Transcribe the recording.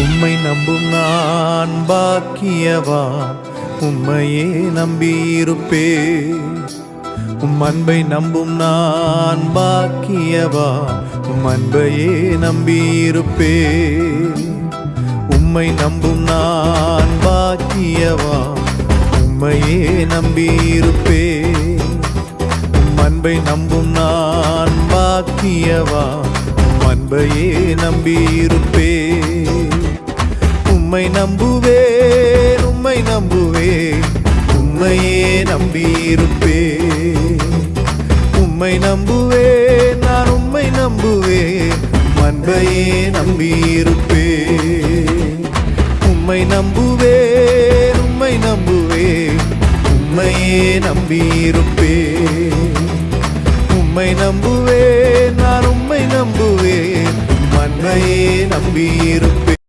உம்மை நம்பும் நான் பாக்கியவான், உம்மையே நம்பியிருப்பேன். உம் அன்பை நம்பும் நான் பாக்கியவான், உம் அன்பையே நம்பியிருப்பேன். உம்மை நம்பும் நான் பாக்கியவான், உம்மையே நம்பியிருப்பேன். உம் அன்பை நம்பும் நான் பாக்கியவான், உம் அன்பையே நம்பியிருப்பேன். உம்மை நம்புவேன், உம்மை நம்புவேன், உம்மையே நம்பியிருப்பேன். உம்மை நம்புவேன், நான் உம்மை நம்புவேன், அன்பையே நம்பியிருப்பேன். உம்மை நம்புவேன், உம்மை நம்புவேன், உம்மையே நம்பியிருப்பேன். உம்மை நம்புவேன், நான் உம்மை நம்புவேன், அன்பையே நம்பியிருப்பேன்.